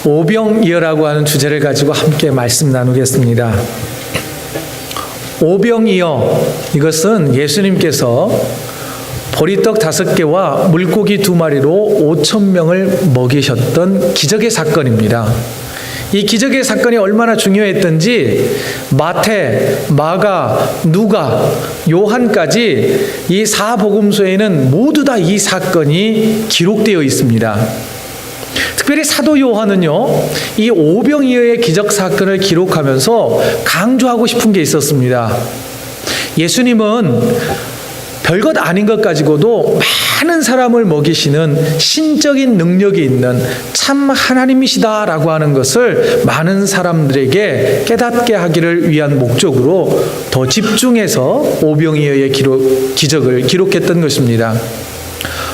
오병이어라고 하는 주제를 가지고 함께 말씀 나누겠습니다. 오병이어, 이것은 예수님께서 보리떡 5개와 물고기 2마리로 5,000명을 먹이셨던 기적의 사건입니다. 이 기적의 사건이 얼마나 중요했던지 마태, 마가, 누가, 요한까지 이 4복음서에는 모두 다 이 사건이 기록되어 있습니다. 특별히 사도 요한은요, 이 오병이어의 기적 사건을 기록하면서 강조하고 싶은 게 있었습니다. 예수님은 별것 아닌 것 가지고도 많은 사람을 먹이시는 신적인 능력이 있는 참 하나님이시다라고 하는 것을 많은 사람들에게 깨닫게 하기를 위한 목적으로 더 집중해서 오병이어의 기적을 기록했던 것입니다.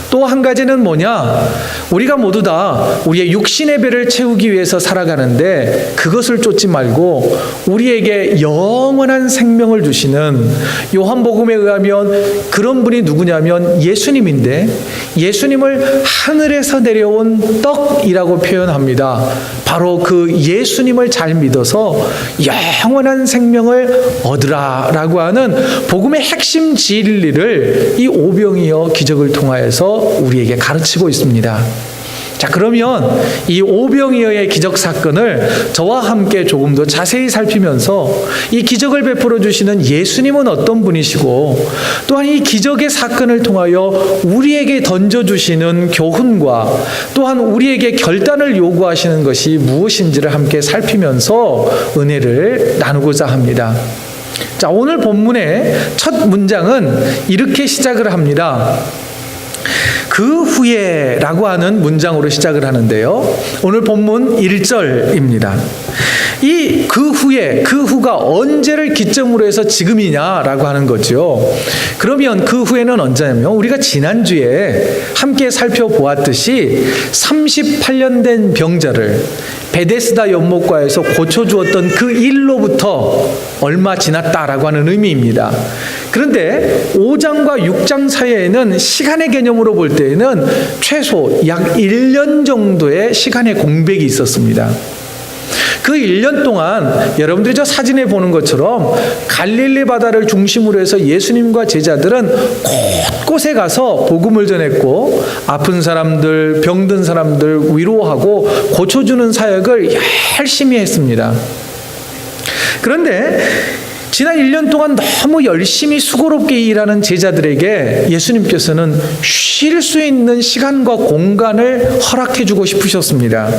또 한 가지는 뭐냐? 우리가 모두 다 우리의 육신의 배를 채우기 위해서 살아가는데 그것을 쫓지 말고 우리에게 영원한 생명을 주시는, 요한복음에 의하면 그런 분이 누구냐면 예수님인데, 예수님을 하늘에서 내려온 떡이라고 표현합니다. 바로 그 예수님을 잘 믿어서 영원한 생명을 얻으라라고 하는 복음의 핵심 진리를 이 오병이어 기적을 통하여서 우리에게 가르치고 있습니다. 자, 그러면 이 오병이어의 기적 사건을 저와 함께 조금 더 자세히 살피면서 이 기적을 베풀어 주시는 예수님은 어떤 분이시고, 또한 이 기적의 사건을 통하여 우리에게 던져주시는 교훈과 또한 우리에게 결단을 요구하시는 것이 무엇인지를 함께 살피면서 은혜를 나누고자 합니다. 자, 오늘 본문의 첫 문장은 이렇게 시작을 합니다. 그 후에 라고 하는 문장으로 시작을 하는데요, 오늘 본문 1절입니다. 이 그 후에, 그 후가 언제를 기점으로 해서 지금이냐라고 하는 거죠. 그러면 그 후에는 언제냐면 우리가 지난주에 함께 살펴보았듯이 38년 된 병자를 베데스다 연못가에서 고쳐주었던 그 일로부터 얼마 지났다라고 하는 의미입니다. 그런데 5장과 6장 사이에는 시간의 개념으로 볼 때에는 최소 약 1년 정도의 시간의 공백이 있었습니다. 그 1년 동안 여러분들이 저 사진에 보는 것처럼 갈릴리 바다를 중심으로 해서 예수님과 제자들은 곳곳에 가서 복음을 전했고, 아픈 사람들, 병든 사람들 위로하고 고쳐주는 사역을 열심히 했습니다. 그런데 지난 1년 동안 너무 열심히 수고롭게 일하는 제자들에게 예수님께서는 쉴 수 있는 시간과 공간을 허락해 주고 싶으셨습니다.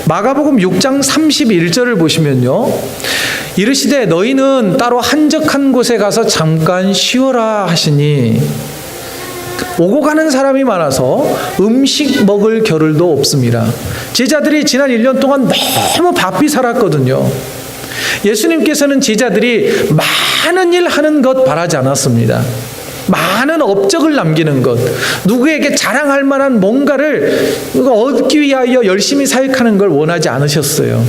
마가복음 6장 31절을 보시면요, 이르시되 너희는 따로 한적한 곳에 가서 잠깐 쉬어라 하시니, 오고 가는 사람이 많아서 음식 먹을 겨를도 없습니다. 제자들이 지난 1년 동안 너무 바삐 살았거든요. 예수님께서는 제자들이 많은 일 하는 것 바라지 않았습니다. 많은 업적을 남기는 것, 누구에게 자랑할 만한 뭔가를 얻기 위하여 열심히 사역하는 걸 원하지 않으셨어요.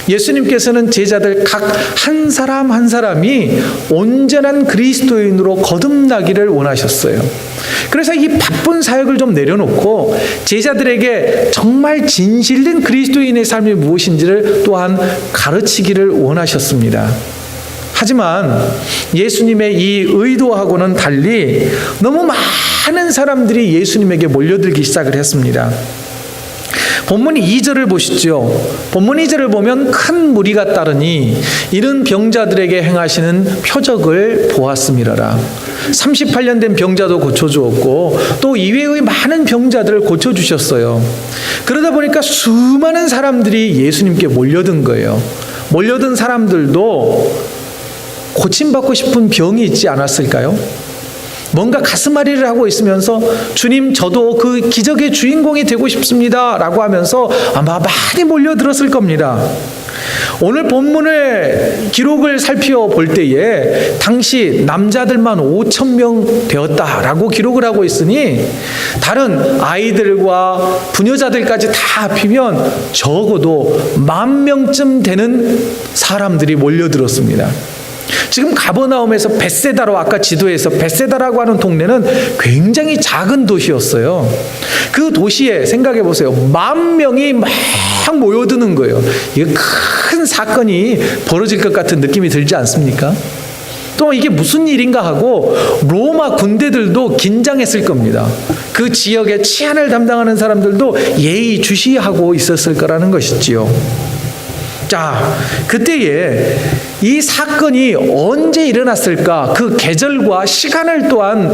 예수님께서는 제자들 각 한 사람 한 사람이 온전한 그리스도인으로 거듭나기를 원하셨어요. 그래서 이 바쁜 사역을 좀 내려놓고 제자들에게 정말 진실된 그리스도인의 삶이 무엇인지를 또한 가르치기를 원하셨습니다. 하지만 예수님의 이 의도하고는 달리 너무 많은 사람들이 예수님에게 몰려들기 시작을 했습니다. 본문 2절을 보시죠. 본문 2절을 보면 큰 무리가 따르니 이른 병자들에게 행하시는 표적을 보았음이라라. 38년 된 병자도 고쳐주었고 또 이외의 많은 병자들을 고쳐주셨어요. 그러다 보니까 수많은 사람들이 예수님께 몰려든 거예요. 몰려든 사람들도 고침받고 싶은 병이 있지 않았을까요? 뭔가 가슴앓이를 하고 있으면서 주님, 저도 그 기적의 주인공이 되고 싶습니다 라고 하면서 아마 많이 몰려들었을 겁니다. 오늘 본문의 기록을 살펴볼 때에 당시 남자들만 5,000명 되었다라고 기록을 하고 있으니 다른 아이들과 부녀자들까지 다 합히면 적어도 10,000명쯤 되는 사람들이 몰려들었습니다. 지금 가버나움에서 벳세다로 아까 지도에서 벳세다라고 하는 동네는 굉장히 작은 도시였어요. 그 도시에 생각해 보세요. 10,000명이 막 모여드는 거예요. 이거 큰 사건이 벌어질 것 같은 느낌이 들지 않습니까? 또 이게 무슨 일인가 하고 로마 군대들도 긴장했을 겁니다. 그 지역의 치안을 담당하는 사람들도 예의주시하고 있었을 거라는 것이지요. 자, 그때에 이 사건이 언제 일어났을까? 그 계절과 시간을 또한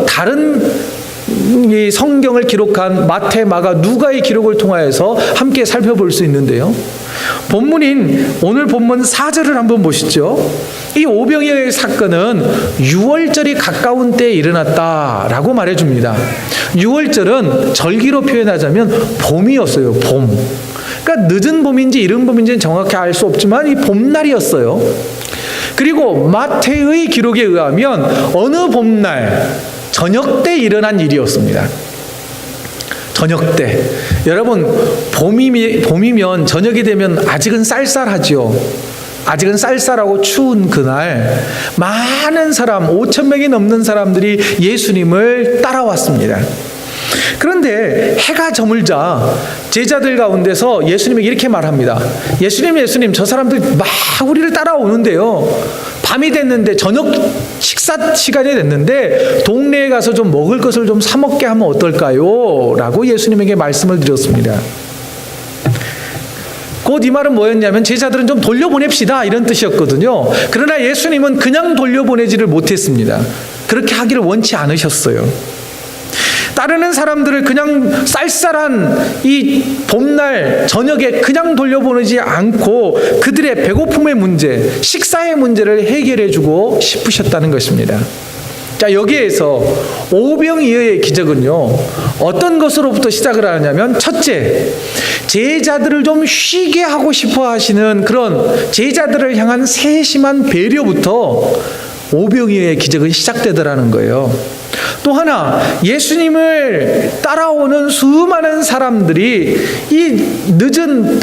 다른 이 성경을 기록한 마태, 마가, 누가의 기록을 통하여서 함께 살펴볼 수 있는데요. 본문인 오늘 본문 4절을 한번 보시죠. 이 오병이어의 사건은 유월절이 가까운 때에 일어났다라고 말해줍니다. 유월절은 절기로 표현하자면 봄이었어요. 봄. 그러니까 늦은 봄인지 이른 봄인지는 정확히 알 수 없지만 이 봄날이었어요. 그리고 마태의 기록에 의하면 어느 봄날 저녁 때 일어난 일이었습니다. 저녁 때. 여러분, 봄이면 저녁이 되면 아직은 쌀쌀하죠. 아직은 쌀쌀하고 추운 그날 많은 사람, 5,000명이 넘는 사람들이 예수님을 따라왔습니다. 그런데 해가 저물자 제자들 가운데서 예수님이 이렇게 말합니다. 예수님, 저 사람들 막 우리를 따라오는데요. 밤이 됐는데 저녁 식사 시간이 됐는데 동네에 가서 좀 먹을 것을 좀 사 먹게 하면 어떨까요? 라고 예수님에게 말씀을 드렸습니다. 곧 이 말은 뭐였냐면 제자들은 좀 돌려보냅시다 이런 뜻이었거든요. 그러나 예수님은 그냥 돌려보내지를 못했습니다. 그렇게 하기를 원치 않으셨어요. 따르는 사람들을 그냥 쌀쌀한 이 봄날 저녁에 그냥 돌려보내지 않고 그들의 배고픔의 문제, 식사의 문제를 해결해주고 싶으셨다는 것입니다. 자, 여기에서 오병이어의 기적은요, 어떤 것으로부터 시작을 하냐면, 첫째, 제자들을 좀 쉬게 하고 싶어 하시는 그런 제자들을 향한 세심한 배려부터 오병이어의 기적은 시작되더라는 거예요. 또 하나, 예수님을 따라오는 수많은 사람들이 이 늦은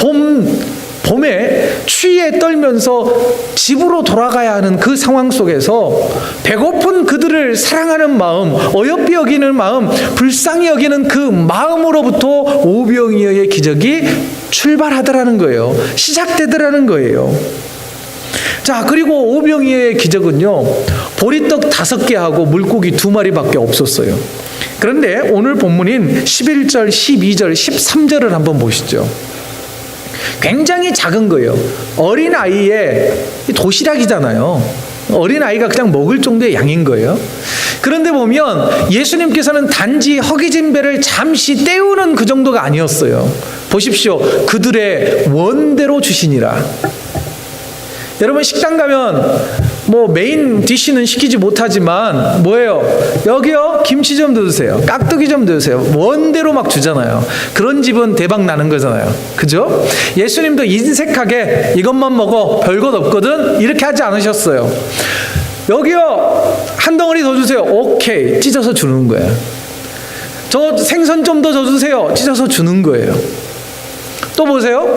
봄에 추위에 떨면서 집으로 돌아가야 하는 그 상황 속에서 배고픈 그들을 사랑하는 마음, 어여삐 여기는 마음, 불쌍히 여기는 그 마음으로부터 오병이어의 기적이 출발하더라는 거예요. 시작되더라는 거예요. 자, 그리고 오병이어의 기적은요, 보리떡 5개하고 물고기 2마리밖에 없었어요. 그런데 오늘 본문인 11절, 12절, 13절을 한번 보시죠. 굉장히 작은 거예요. 어린아이의 도시락이잖아요. 어린아이가 그냥 먹을 정도의 양인 거예요. 그런데 보면 예수님께서는 단지 허기진 배를 잠시 때우는 그 정도가 아니었어요. 보십시오. 그들의 원대로 주시니라. 여러분, 식당 가면 뭐 메인 디쉬는 시키지 못하지만 뭐예요? 여기요, 김치 좀 넣으세요. 깍두기 좀 넣으세요. 원대로 막 주잖아요. 그런 집은 대박 나는 거잖아요. 그죠? 예수님도 인색하게 이것만 먹어, 별것 없거든, 이렇게 하지 않으셨어요. 여기요, 한 덩어리 더 주세요. 오케이, 찢어서 주는 거예요. 저 생선 좀 더 줘주세요. 찢어서 주는 거예요. 또 보세요.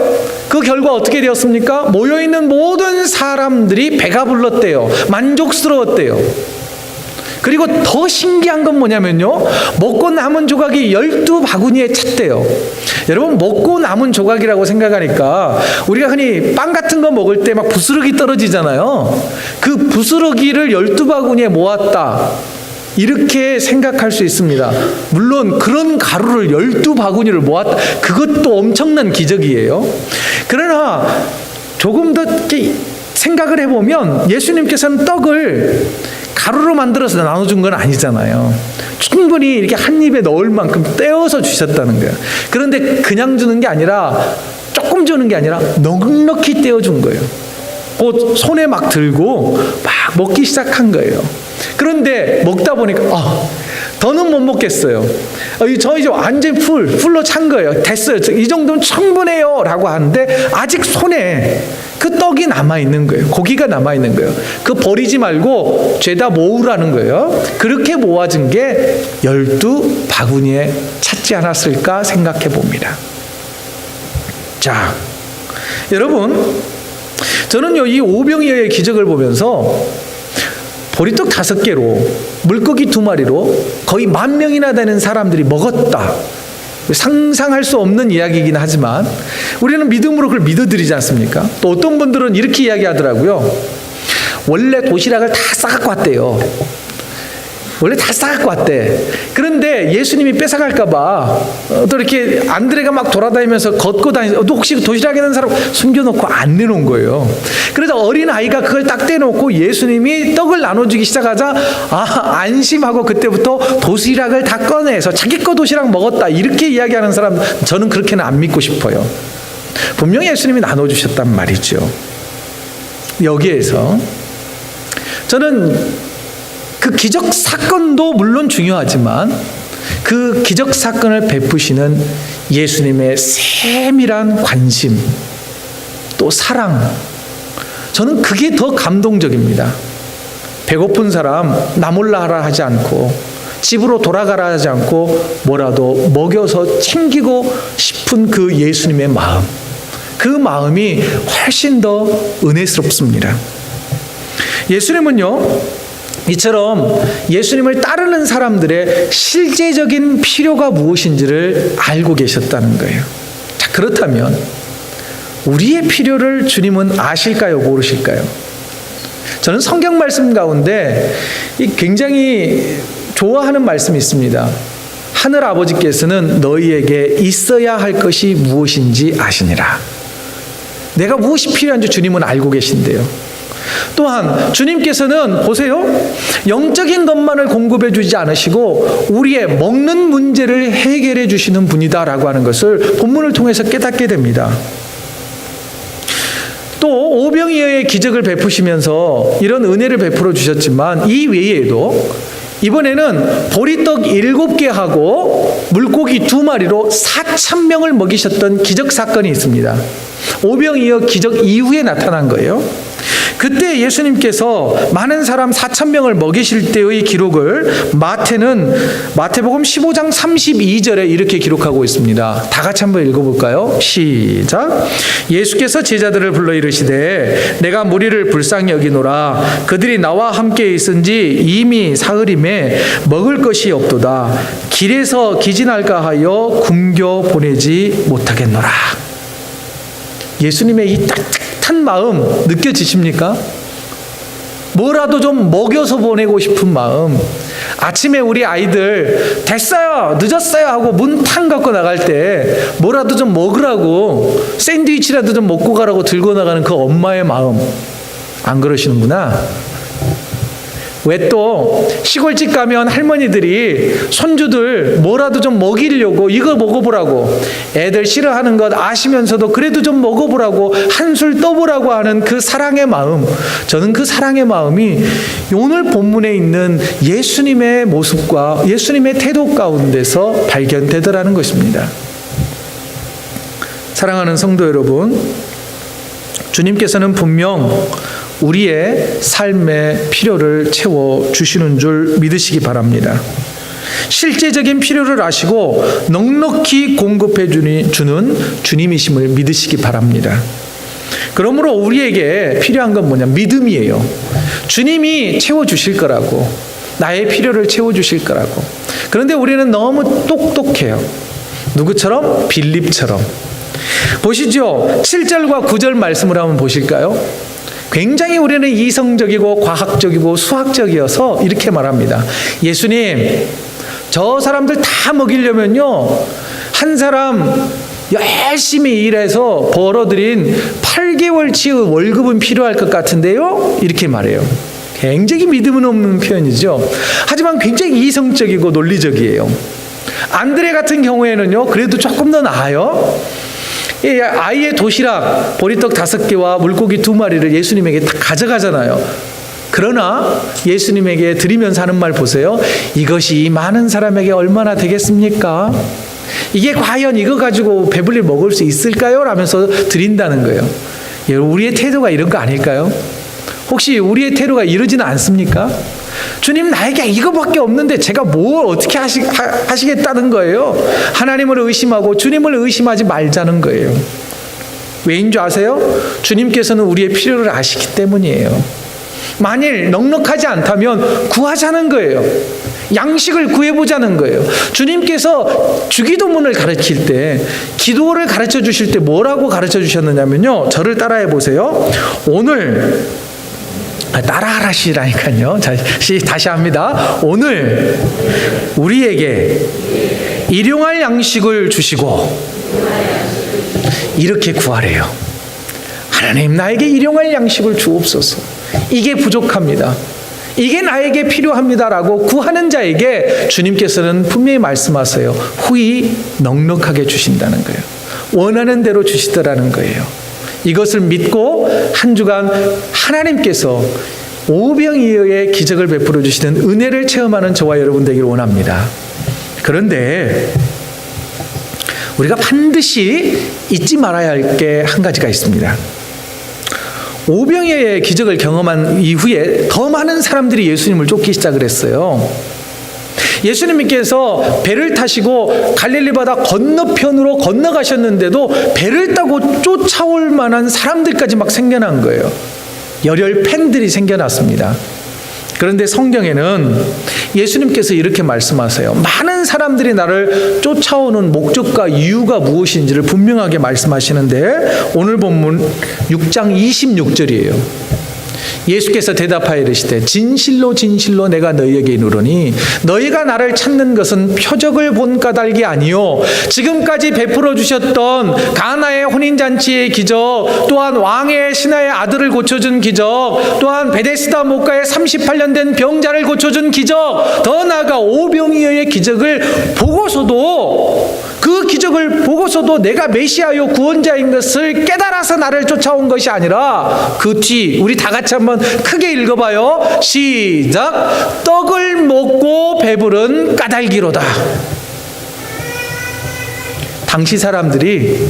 그 결과 어떻게 되었습니까? 모여있는 모든 사람들이 배가 불렀대요. 만족스러웠대요. 그리고 더 신기한 건 뭐냐면요, 먹고 남은 조각이 12바구니에 찼대요. 여러분, 먹고 남은 조각이라고 생각하니까 우리가 흔히 빵 같은 거 먹을 때 막 부스러기 떨어지잖아요. 그 부스러기를 12바구니에 모았다, 이렇게 생각할 수 있습니다. 물론 그런 가루를 12바구니를 모았다, 그것도 엄청난 기적이에요. 그러나 조금 더 이렇게 생각을 해보면 예수님께서는 떡을 가루로 만들어서 나눠준 건 아니잖아요. 충분히 이렇게 한 입에 넣을 만큼 떼어서 주셨다는 거예요. 그런데 그냥 주는 게 아니라, 조금 주는 게 아니라 넉넉히 떼어준 거예요. 곧 손에 막 들고 막 먹기 시작한 거예요. 그런데 먹다 보니까 더는 못 먹겠어요. 저 이제 완전히 풀로 찬 거예요. 됐어요. 이 정도면 충분해요. 라고 하는데 아직 손에 그 떡이 남아있는 거예요. 고기가 남아있는 거예요. 그 버리지 말고 죄다 모으라는 거예요. 그렇게 모아진 게 12바구니에 찼지 않았을까 생각해 봅니다. 자, 여러분, 저는요, 이 오병이어의 기적을 보면서 보리떡 5개로 물고기 2마리로 거의 10,000명이나 되는 사람들이 먹었다. 상상할 수 없는 이야기이긴 하지만 우리는 믿음으로 그걸 믿어드리지 않습니까? 또 어떤 분들은 이렇게 이야기하더라고요. 원래 도시락을 다 싸갖고 왔대요. 원래 다 싸갖고 왔대. 그런데 예수님이 뺏어갈까봐 또 이렇게 안드레가 막 돌아다니면서 걷고 다니면서 너 혹시 도시락에 있는 사람 숨겨놓고 안 내놓은 거예요. 그래서 어린아이가 그걸 딱 떼놓고 예수님이 떡을 나눠주기 시작하자 안심하고 그때부터 도시락을 다 꺼내서 자기 거 도시락 먹었다 이렇게 이야기하는 사람 저는 그렇게는 안 믿고 싶어요. 분명히 예수님이 나눠주셨단 말이죠. 여기에서 저는 그 기적 사건도 물론 중요하지만 그 기적 사건을 베푸시는 예수님의 세밀한 관심, 또 사랑, 저는 그게 더 감동적입니다. 배고픈 사람 나 몰라 하라 하지 않고 집으로 돌아가라 하지 않고 뭐라도 먹여서 챙기고 싶은 그 예수님의 마음, 그 마음이 훨씬 더 은혜스럽습니다. 예수님은요, 이처럼 예수님을 따르는 사람들의 실제적인 필요가 무엇인지를 알고 계셨다는 거예요. 자, 그렇다면 우리의 필요를 주님은 아실까요? 모르실까요? 저는 성경 말씀 가운데 굉장히 좋아하는 말씀이 있습니다. 하늘 아버지께서는 너희에게 있어야 할 것이 무엇인지 아시니라. 내가 무엇이 필요한지 주님은 알고 계신데요. 또한 주님께서는 보세요, 영적인 것만을 공급해 주지 않으시고 우리의 먹는 문제를 해결해 주시는 분이다라고 하는 것을 본문을 통해서 깨닫게 됩니다. 또 오병이어의 기적을 베푸시면서 이런 은혜를 베풀어 주셨지만 이 외에도 이번에는 보리떡 7개하고 물고기 2마리로 4,000명을 먹이셨던 기적 사건이 있습니다. 오병이어 기적 이후에 나타난 거예요. 그때 예수님께서 많은 사람 4,000명을 먹이실 때의 기록을 마태복음 15장 32절에 이렇게 기록하고 있습니다. 다 같이 한번 읽어볼까요? 시작. 예수께서 제자들을 불러 이르시되 내가 무리를 불쌍히 여기노라. 그들이 나와 함께 있은지 이미 사흘임에 먹을 것이 없도다. 길에서 기진할까 하여 굶겨 보내지 못하겠노라. 예수님의 이 따뜻한 마음 느껴지십니까? 뭐라도 좀 먹여서 보내고 싶은 마음. 아침에 우리 아이들 됐어요, 늦었어요 하고 문 탕 갖고 나갈 때 뭐라도 좀 먹으라고, 샌드위치라도 좀 먹고 가라고 들고 나가는 그 엄마의 마음. 안 그러시는구나. 왜 또 시골집 가면 할머니들이 손주들 뭐라도 좀 먹이려고 이거 먹어보라고, 애들 싫어하는 것 아시면서도 그래도 좀 먹어보라고 한술 떠보라고 하는 그 사랑의 마음, 저는 그 사랑의 마음이 오늘 본문에 있는 예수님의 모습과 예수님의 태도 가운데서 발견되더라는 것입니다. 사랑하는 성도 여러분, 주님께서는 분명 우리의 삶의 필요를 채워주시는 줄 믿으시기 바랍니다. 실제적인 필요를 아시고 넉넉히 공급해 주는 주님이심을 믿으시기 바랍니다. 그러므로 우리에게 필요한 건 뭐냐? 믿음이에요. 주님이 채워주실 거라고, 나의 필요를 채워주실 거라고. 그런데 우리는 너무 똑똑해요. 누구처럼? 빌립처럼. 보시죠. 7절과 9절 말씀을 한번 보실까요? 굉장히 우리는 이성적이고 과학적이고 수학적이어서 이렇게 말합니다. 예수님, 저 사람들 다 먹이려면요, 한 사람 열심히 일해서 벌어들인 8개월치의 월급은 필요할 것 같은데요? 이렇게 말해요. 굉장히 믿음은 없는 표현이죠. 하지만 굉장히 이성적이고 논리적이에요. 안드레 같은 경우에는요, 그래도 조금 더 나아요. 아이의 도시락 보리떡 5개와 물고기 2마리를 예수님에게 다 가져가잖아요. 그러나 예수님에게 드리면서 하는 말 보세요. 이것이 많은 사람에게 얼마나 되겠습니까? 이게 과연 이거 가지고 배불리 먹을 수 있을까요? 라면서 드린다는 거예요. 여러분, 우리의 태도가 이런 거 아닐까요? 혹시 우리의 태도가 이러지는 않습니까? 주님, 나에게 이거밖에 없는데 제가 뭘 어떻게 하시겠다는 거예요? 하나님을 의심하고 주님을 의심하지 말자는 거예요. 왜인 줄 아세요? 주님께서는 우리의 필요를 아시기 때문이에요. 만일 넉넉하지 않다면 구하자는 거예요. 양식을 구해보자는 거예요. 주님께서 주기도문을 가르칠 때, 기도를 가르쳐 주실 때 뭐라고 가르쳐 주셨느냐면요, 저를 따라해 보세요. 오늘 따라하시라니까요. 다시 합니다. 오늘 우리에게 일용할 양식을 주시고, 이렇게 구하래요. 하나님, 나에게 일용할 양식을 주옵소서. 이게 부족합니다. 이게 나에게 필요합니다라고 구하는 자에게 주님께서는 분명히 말씀하세요. 후히 넉넉하게 주신다는 거예요. 원하는 대로 주시더라는 거예요. 이것을 믿고 한 주간 하나님께서 오병이어의 기적을 베풀어 주시는 은혜를 체험하는 저와 여러분 되기를 원합니다. 그런데 우리가 반드시 잊지 말아야 할 게 한 가지가 있습니다. 오병이어의 기적을 경험한 이후에 더 많은 사람들이 예수님을 쫓기 시작을 했어요. 예수님께서 배를 타시고 갈릴리 바다 건너편으로 건너가셨는데도 배를 타고 쫓아올 만한 사람들까지 막 생겨난 거예요. 열혈 팬들이 생겨났습니다. 그런데 성경에는 예수님께서 이렇게 말씀하세요. 많은 사람들이 나를 쫓아오는 목적과 이유가 무엇인지를 분명하게 말씀하시는데, 오늘 본문 6장 26절이에요. 예수께서 대답하여 이르시되 진실로 진실로 내가 너희에게 이르노니 너희가 나를 찾는 것은 표적을 본 까닭이 아니요 지금까지 베풀어 주셨던 가나의 혼인잔치의 기적, 또한 왕의 신하의 아들을 고쳐준 기적, 또한 베데스다 목가에 38년 된 병자를 고쳐준 기적, 더 나아가 오병이어의 기적을 보고서도, 그 기적을 보고서도 내가 메시아요 구원자인 것을 깨달아서 나를 쫓아온 것이 아니라 그 뒤, 우리 다 같이 한번 크게 읽어봐요. 시작. 떡을 먹고 배부른 까닭이로다. 당시 사람들이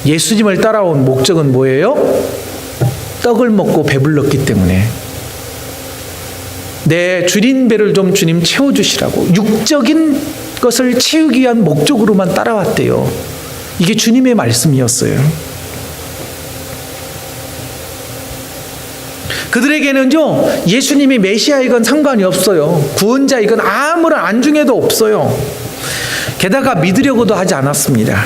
예수님을 따라온 목적은 뭐예요? 떡을 먹고 배불렀기 때문에 내 줄인 배를 좀 주님 채워주시라고 육적인 것을 채우기 위한 목적으로만 따라왔대요. 이게 주님의 말씀이었어요. 그들에게는요, 예수님이 메시아이건 상관이 없어요. 구원자이건 아무런 안중에도 없어요. 게다가 믿으려고도 하지 않았습니다.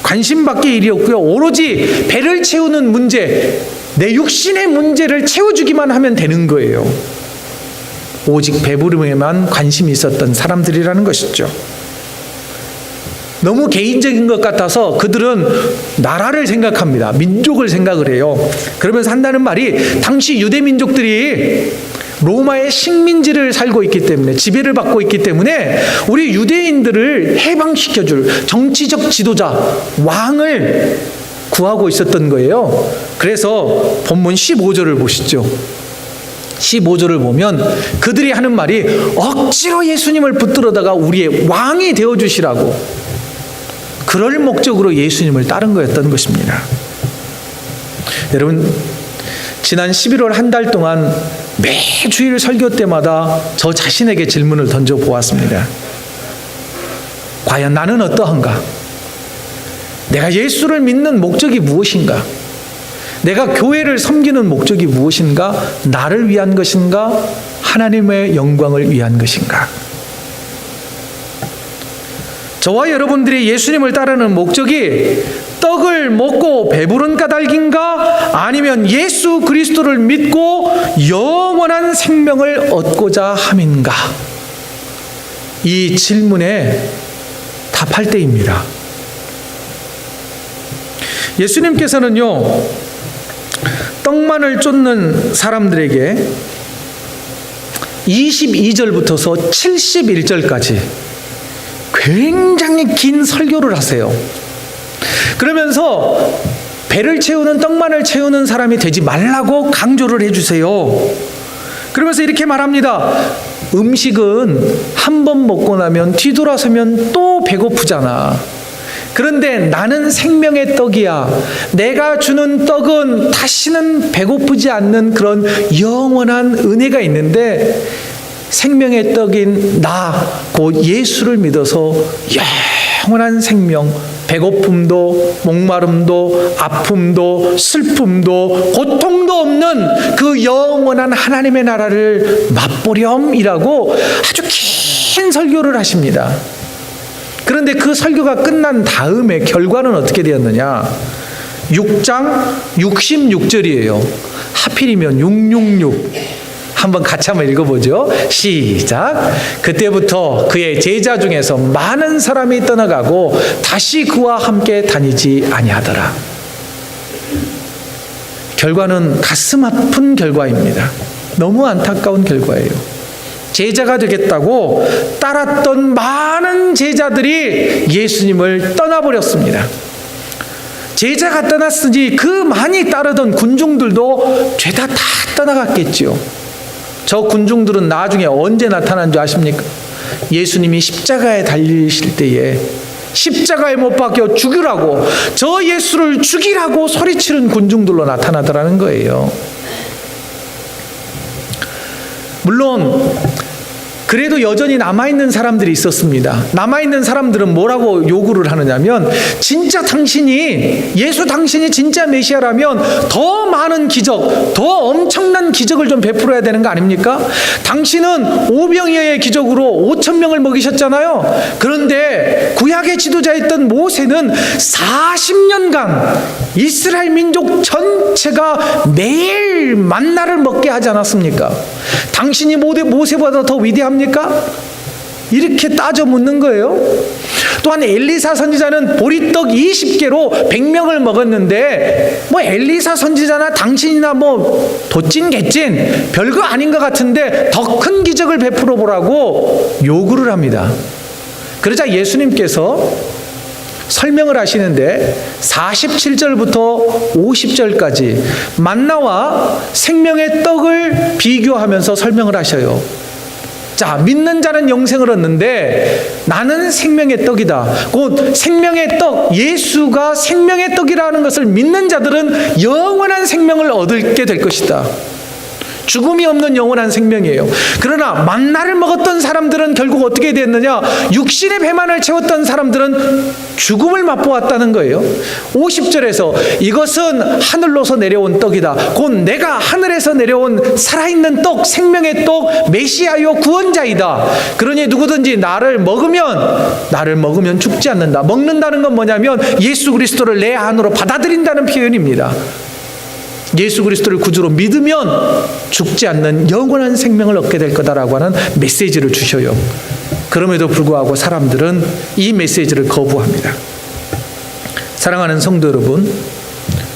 관심 밖의 일이었고요. 오로지 배를 채우는 문제, 내 육신의 문제를 채워주기만 하면 되는 거예요. 오직 배부름에만 관심이 있었던 사람들이라는 것이죠. 너무 개인적인 것 같아서 그들은 나라를 생각합니다. 민족을 생각을 해요. 그러면서 한다는 말이, 당시 유대 민족들이 로마의 식민지를 살고 있기 때문에, 지배를 받고 있기 때문에 우리 유대인들을 해방시켜줄 정치적 지도자, 왕을 구하고 있었던 거예요. 그래서 본문 15절을 보시죠. 15절을 보면 그들이 하는 말이 억지로 예수님을 붙들어다가 우리의 왕이 되어주시라고, 그럴 목적으로 예수님을 따른 거였던 것입니다. 여러분, 지난 11월 한 달 동안 매 주일 설교 때마다 저 자신에게 질문을 던져보았습니다. 과연 나는 어떠한가? 내가 예수를 믿는 목적이 무엇인가? 내가 교회를 섬기는 목적이 무엇인가? 나를 위한 것인가? 하나님의 영광을 위한 것인가? 저와 여러분들이 예수님을 따르는 목적이 떡을 먹고 배부른 까닭인가? 아니면 예수 그리스도를 믿고 영원한 생명을 얻고자 함인가? 이 질문에 답할 때입니다. 예수님께서는요, 떡만을 쫓는 사람들에게 22절부터서 71절까지 굉장히 긴 설교를 하세요. 그러면서 배를 채우는, 떡만을 채우는 사람이 되지 말라고 강조를 해주세요. 그러면서 이렇게 말합니다. 음식은 한 번 먹고 나면 뒤돌아서면 또 배고프잖아. 그런데 나는 생명의 떡이야. 내가 주는 떡은 다시는 배고프지 않는 그런 영원한 은혜가 있는데, 생명의 떡인 나, 곧 예수를 믿어서 영원한 생명 배고픔도 목마름도 아픔도 슬픔도 고통도 없는 그 영원한 하나님의 나라를 맛보렴이라고 아주 긴 설교를 하십니다. 그런데 그 설교가 끝난 다음에 결과는 어떻게 되었느냐? 6장 66절이에요. 하필이면 666. 한번 같이 한번 읽어보죠. 시작. 그때부터 그의 제자 중에서 많은 사람이 떠나가고 다시 그와 함께 다니지 아니하더라. 결과는 가슴 아픈 결과입니다. 너무 안타까운 결과예요. 제자가 되겠다고 따랐던 많은 제자들이 예수님을 떠나버렸습니다. 제자가 떠났으니 그 많이 따르던 군중들도 죄다 다 떠나갔겠죠. 저 군중들은 나중에 언제 나타난 줄 아십니까? 예수님이 십자가에 달리실 때에 십자가에 못 박혀 죽이라고, 저 예수를 죽이라고 소리치는 군중들로 나타나더라는 거예요. 물론 그래도 여전히 남아있는 사람들이 있었습니다. 남아있는 사람들은 뭐라고 요구를 하느냐면, 진짜 당신이 진짜 메시아라면 더 많은 기적, 더 엄청난 기적을 좀 베풀어야 되는 거 아닙니까? 당신은 오병이어의 기적으로 5,000명을 먹이셨잖아요. 그런데 구약의 지도자였던 모세는 40년간 이스라엘 민족 전체가 매일 만나를 먹게 하지 않았습니까? 당신이 모세보다 더 위대합니까? 이렇게 따져 묻는 거예요. 또한 엘리사 선지자는 보리떡 20개로 100명을 먹었는데, 뭐 엘리사 선지자나 당신이나 뭐 도찐 개찐 별거 아닌 것 같은데 더 큰 기적을 베풀어 보라고 요구를 합니다. 그러자 예수님께서 설명을 하시는데 47절부터 50절까지 만나와 생명의 떡을 비교하면서 설명을 하셔요. 자, 믿는 자는 영생을 얻는데 나는 생명의 떡이다. 곧 생명의 떡, 예수가 생명의 떡이라는 것을 믿는 자들은 영원한 생명을 얻게 될 것이다. 죽음이 없는 영원한 생명이에요. 그러나 만나를 먹었던 사람들은 결국 어떻게 됐느냐? 육신의 배만을 채웠던 사람들은 죽음을 맛보았다는 거예요. 50절에서 이것은 하늘로서 내려온 떡이다. 곧 내가 하늘에서 내려온 살아있는 떡, 생명의 떡, 메시아요 구원자이다. 그러니 누구든지 나를 먹으면 죽지 않는다. 먹는다는 건 뭐냐면 예수 그리스도를 내 안으로 받아들인다는 표현입니다. 예수 그리스도를 구주로 믿으면 죽지 않는 영원한 생명을 얻게 될 거다라고 하는 메시지를 주셔요. 그럼에도 불구하고 사람들은 이 메시지를 거부합니다. 사랑하는 성도 여러분,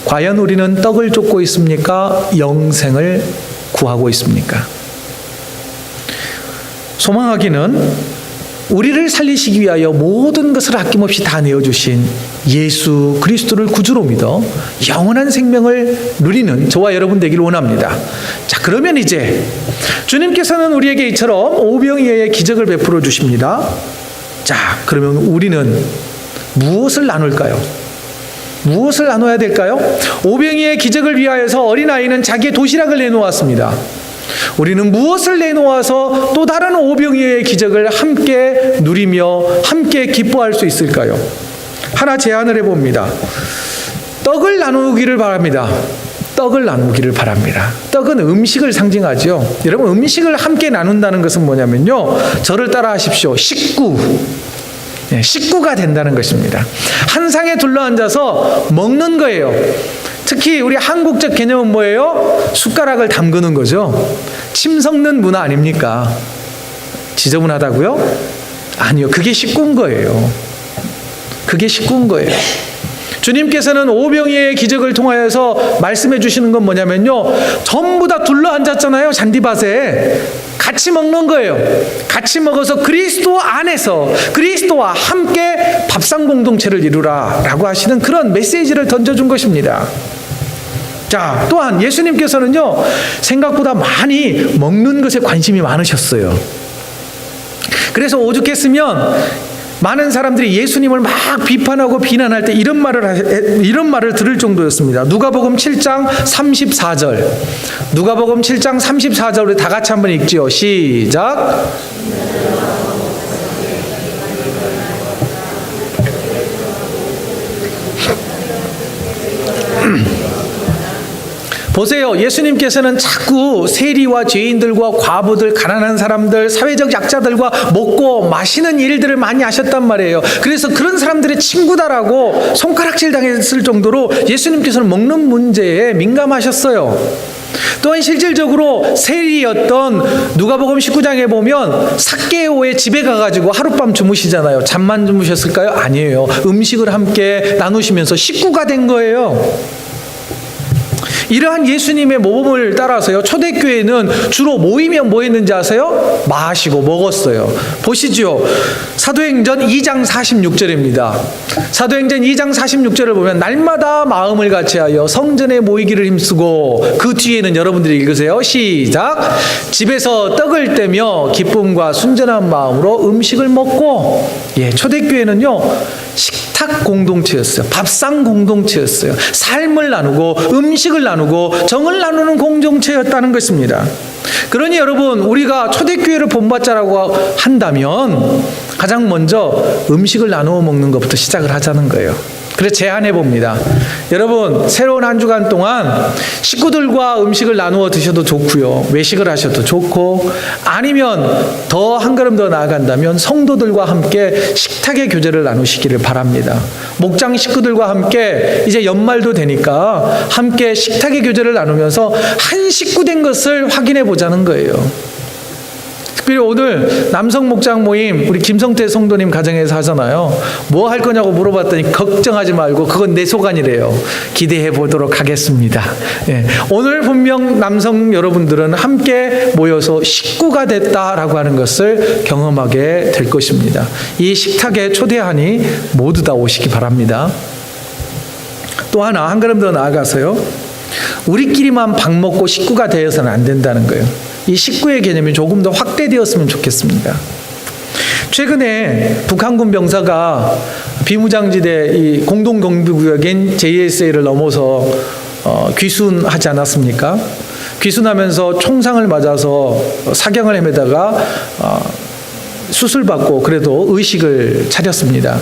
과연 우리는 떡을 쫓고 있습니까? 영생을 구하고 있습니까? 소망하기는 우리를 살리시기 위하여 모든 것을 아낌없이 다 내어주신 예수 그리스도를 구주로 믿어 영원한 생명을 누리는 저와 여러분 되기를 원합니다. 자, 그러면 이제 주님께서는 우리에게 이처럼 오병이어의 기적을 베풀어 주십니다. 자, 그러면 우리는 무엇을 나눌까요? 무엇을 나눠야 될까요? 오병이어의 기적을 위하여서 어린아이는 자기의 도시락을 내놓았습니다. 우리는 무엇을 내놓아서 또 다른 오병이어의 기적을 함께 누리며 함께 기뻐할 수 있을까요? 하나 제안을 해봅니다. 떡을 나누기를 바랍니다. 떡을 나누기를 바랍니다. 떡은 음식을 상징하죠. 여러분, 음식을 함께 나눈다는 것은 뭐냐면요, 저를 따라 하십시오. 식구가 된다는 것입니다. 한 상에 둘러앉아서 먹는 거예요. 특히 우리 한국적 개념은 뭐예요? 숟가락을 담그는 거죠. 침 섞는 문화 아닙니까? 지저분하다고요? 아니요. 그게 식구인 거예요. 그게 식구인 거예요. 주님께서는 오병이어의 기적을 통하여서 말씀해 주시는 건 뭐냐면요, 전부 다 둘러앉았잖아요. 잔디밭에. 같이 먹는 거예요. 같이 먹어서 그리스도 안에서 그리스도와 함께 밥상 공동체를 이루라 라고 하시는 그런 메시지를 던져준 것입니다. 자, 또한 예수님께서는요, 생각보다 많이 먹는 것에 관심이 많으셨어요. 그래서 오죽했으면 많은 사람들이 예수님을 막 비판하고 비난할 때 이런 말을 들을 정도였습니다. 누가복음 7장 34절. 누가복음 7장 34절 우리 다 같이 한번 읽지요. 시작. 보세요. 예수님께서는 자꾸 세리와 죄인들과 과부들, 가난한 사람들, 사회적 약자들과 먹고 마시는 일들을 많이 하셨단 말이에요. 그래서 그런 사람들의 친구다라고 손가락질 당했을 정도로 예수님께서는 먹는 문제에 민감하셨어요. 또한 실질적으로 세리였던 누가복음 19장에 보면 삭개오의 집에 가가지고 하룻밤 주무시잖아요. 잠만 주무셨을까요? 아니에요. 음식을 함께 나누시면서 식구가 된 거예요. 이러한 예수님의 모범을 따라서요, 초대교회는 주로 모이면 뭐 했는지 아세요? 마시고 먹었어요. 보시죠. 사도행전 2장 46절입니다. 사도행전 2장 46절을 보면 날마다 마음을 같이하여 성전에 모이기를 힘쓰고, 그 뒤에는 여러분들이 읽으세요. 시작. 집에서 떡을 떼며 기쁨과 순전한 마음으로 음식을 먹고. 초대교회는요 식탁 공동체였어요. 밥상 공동체였어요. 삶을 나누고 음식을 나누고 정을 나누는 공동체였다는 것입니다. 그러니 여러분, 우리가 초대교회를 본받자라고 한다면 가장 먼저 음식을 나누어 먹는 것부터 시작을 하자는 거예요. 그래서 제안해 봅니다. 여러분, 새로운 한 주간 동안 식구들과 음식을 나누어 드셔도 좋고요, 외식을 하셔도 좋고, 아니면 더 한 걸음 더 나아간다면 성도들과 함께 식탁의 교제를 나누시기를 바랍니다. 목장 식구들과 함께 이제 연말도 되니까 함께 식탁의 교제를 나누면서 한 식구 된 것을 확인해 보자는 거예요. 특별히 오늘 남성 목장 모임 우리 김성태 성도님 가정에서 하잖아요. 뭐 할 거냐고 물어봤더니 걱정하지 말고 그건 내 소관이래요. 기대해 보도록 하겠습니다. 오늘 분명 남성 여러분들은 함께 모여서 식구가 됐다라고 하는 것을 경험하게 될 것입니다. 이 식탁에 초대하니 모두 다 오시기 바랍니다. 또 하나, 한 걸음 더 나아가서요, 우리끼리만 밥 먹고 식구가 되어서는 안 된다는 거예요. 이 식구의 개념이 조금 더 확대되었으면 좋겠습니다. 최근에 북한군 병사가 비무장지대 이 공동경비구역인 JSA를 넘어서 귀순하지 않았습니까? 귀순하면서 총상을 맞아서 사경을 헤매다가 수술받고 그래도 의식을 차렸습니다.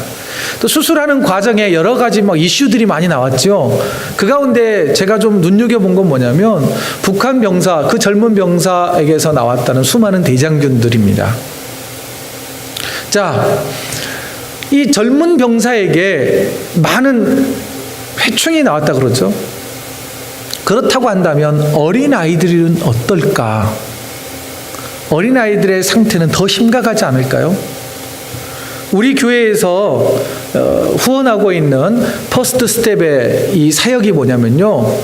또 수술하는 과정에 여러 가지 이슈들이 많이 나왔죠. 그 가운데 제가 좀 눈여겨본 건 뭐냐면 북한 병사, 그 젊은 병사에게서 나왔다는 수많은 대장균들입니다. 자, 이 젊은 병사에게 많은 회충이 나왔다 그러죠. 그렇다고 한다면 어린아이들은 어떨까? 어린아이들의 상태는 더 심각하지 않을까요? 우리 교회에서 후원하고 있는 퍼스트 스텝의 이 사역이 뭐냐면요,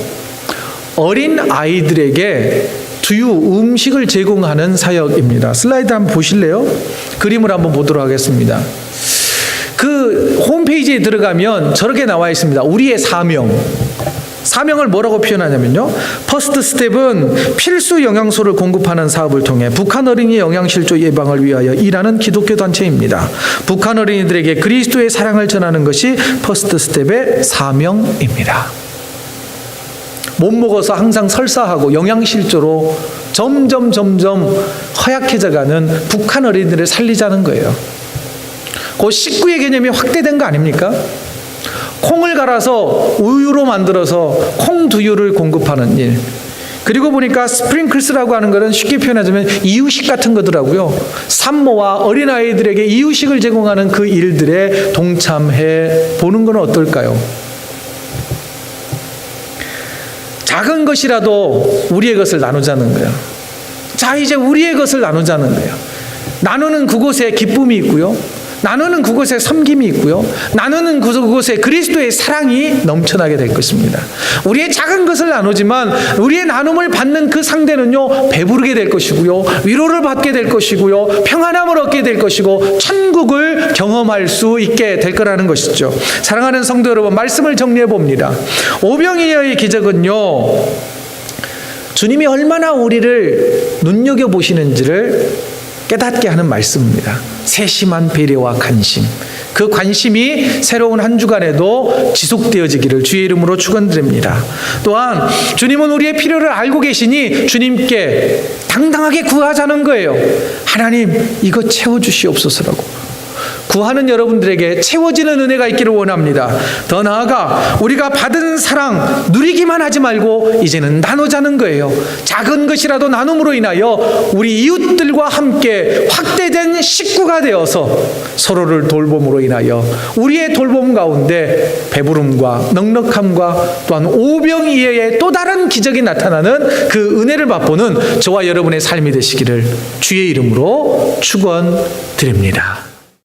어린 아이들에게 두유 음식을 제공하는 사역입니다. 슬라이드 한번 보실래요? 그림을 한번 보도록 하겠습니다. 그 홈페이지에 들어가면 저렇게 나와 있습니다. 우리의 사명을 뭐라고 표현하냐면요, 퍼스트 스텝은 필수 영양소를 공급하는 사업을 통해 북한 어린이 영양실조 예방을 위하여 일하는 기독교 단체입니다. 북한 어린이들에게 그리스도의 사랑을 전하는 것이 퍼스트 스텝의 사명입니다. 못 먹어서 항상 설사하고 영양실조로 점점 허약해져가는 북한 어린이들을 살리자는 거예요. 그 식구의 개념이 확대된 거 아닙니까? 콩을 갈아서 우유로 만들어서 콩두유를 공급하는 일. 그리고 보니까 스프링클스라고 하는 것은 쉽게 표현하자면 이유식 같은 거더라고요. 산모와 어린아이들에게 이유식을 제공하는 그 일들에 동참해 보는 건 어떨까요? 작은 것이라도 우리의 것을 나누자는 거예요. 자, 이제 우리의 것을 나누자는 거예요. 나누는 그곳에 기쁨이 있고요, 나누는 그곳에 섬김이 있고요, 나누는 그곳에 그리스도의 사랑이 넘쳐나게 될 것입니다. 우리의 작은 것을 나누지만 우리의 나눔을 받는 그 상대는요, 배부르게 될 것이고요, 위로를 받게 될 것이고요, 평안함을 얻게 될 것이고 천국을 경험할 수 있게 될 거라는 것이죠. 사랑하는 성도 여러분, 말씀을 정리해 봅니다. 오병이어의 기적은요, 주님이 얼마나 우리를 눈여겨보시는지를 깨닫게 하는 말씀입니다. 세심한 배려와 관심, 그 관심이 새로운 한 주간에도 지속되어지기를 주의 이름으로 축원드립니다. 또한 주님은 우리의 필요를 알고 계시니 주님께 당당하게 구하자는 거예요. 하나님, 이거 채워주시옵소서라고. 구하는 여러분들에게 채워지는 은혜가 있기를 원합니다. 더 나아가 우리가 받은 사랑 누리기만 하지 말고 이제는 나누자는 거예요. 작은 것이라도 나눔으로 인하여 우리 이웃들과 함께 확대된 식구가 되어서 서로를 돌봄으로 인하여 우리의 돌봄 가운데 배부름과 넉넉함과 또한 오병이어의 또 다른 기적이 나타나는 그 은혜를 맛보는 저와 여러분의 삶이 되시기를 주의 이름으로 축원드립니다.